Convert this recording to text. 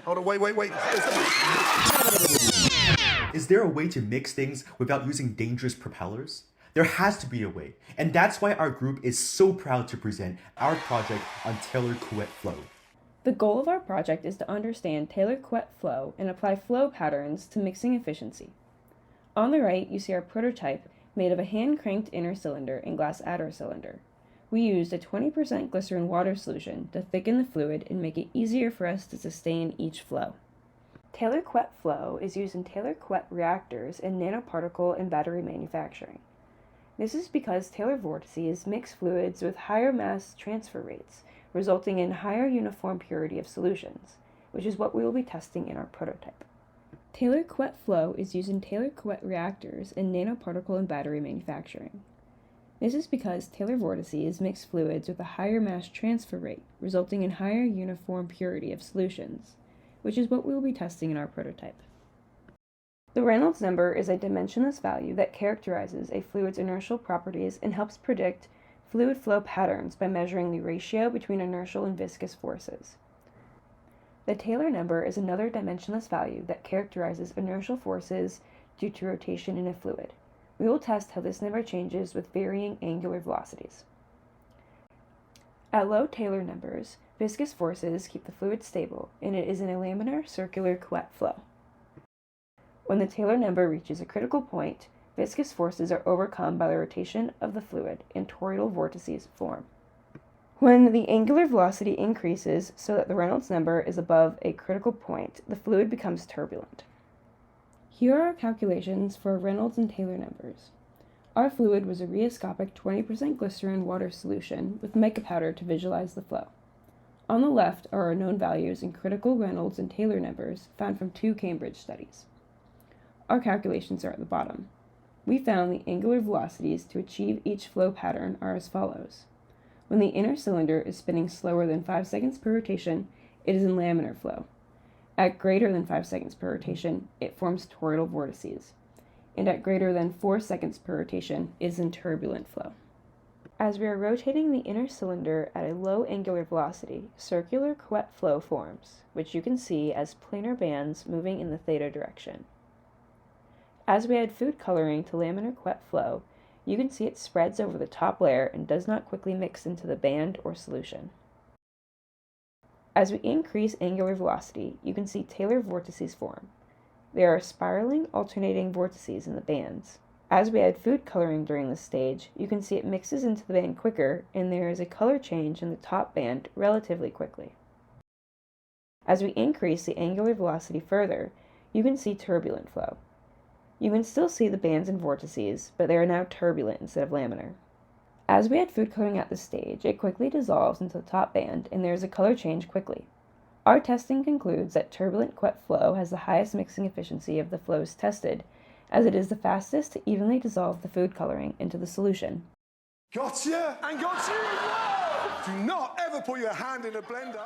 Hold on, wait. Is there a way to mix things without using dangerous propellers? There has to be a way, and that's why our group is so proud to present our project on Taylor-Couette flow. The goal of our project is to understand Taylor-Couette flow and apply flow patterns to mixing efficiency. On the right, you see our prototype made of a hand-cranked inner cylinder and glass outer cylinder. We used a 20% glycerin water solution to thicken the fluid and make it easier for us to sustain each flow. Taylor-Couette flow is used in Taylor-Couette reactors in nanoparticle and battery manufacturing. This is because Taylor vortices mix fluids with higher mass transfer rates, resulting in higher uniform purity of solutions, which is what we will be testing in our prototype. Taylor-Couette flow is used in Taylor-Couette reactors in nanoparticle and battery manufacturing. This is because Taylor vortices mix fluids with a higher mass transfer rate, resulting in higher uniform purity of solutions, which is what we will be testing in our prototype. The Reynolds number is a dimensionless value that characterizes a fluid's inertial properties and helps predict fluid flow patterns by measuring the ratio between inertial and viscous forces. The Taylor number is another dimensionless value that characterizes inertial forces due to rotation in a fluid. We will test how this number changes with varying angular velocities. At low Taylor numbers, viscous forces keep the fluid stable, and it is in a laminar circular Couette flow. When the Taylor number reaches a critical point, viscous forces are overcome by the rotation of the fluid, and toroidal vortices form. When the angular velocity increases so that the Reynolds number is above a critical point, the fluid becomes turbulent. Here are our calculations for Reynolds and Taylor numbers. Our fluid was a rheoscopic 20% glycerin water solution with mica powder to visualize the flow. On the left are our known values and critical Reynolds and Taylor numbers found from 2 Cambridge studies. Our calculations are at the bottom. We found the angular velocities to achieve each flow pattern are as follows. When the inner cylinder is spinning slower than 5 seconds per rotation, it is in laminar flow. At greater than 5 seconds per rotation, it forms toroidal vortices. And at greater than 4 seconds per rotation, it is in turbulent flow. As we are rotating the inner cylinder at a low angular velocity, circular Couette flow forms, which you can see as planar bands moving in the theta direction. As we add food coloring to laminar Couette flow, you can see it spreads over the top layer and does not quickly mix into the band or solution. As we increase angular velocity, you can see Taylor vortices form. There are spiraling, alternating vortices in the bands. As we add food coloring during this stage, you can see it mixes into the band quicker, and there is a color change in the top band relatively quickly. As we increase the angular velocity further, you can see turbulent flow. You can still see the bands and vortices, but they are now turbulent instead of laminar. As we add food coloring at this stage, it quickly dissolves into the top band, and there is a color change quickly. Our testing concludes that turbulent Couette flow has the highest mixing efficiency of the flows tested, as it is the fastest to evenly dissolve the food coloring into the solution. Gotcha! And got you as well! Do not ever put your hand in a blender.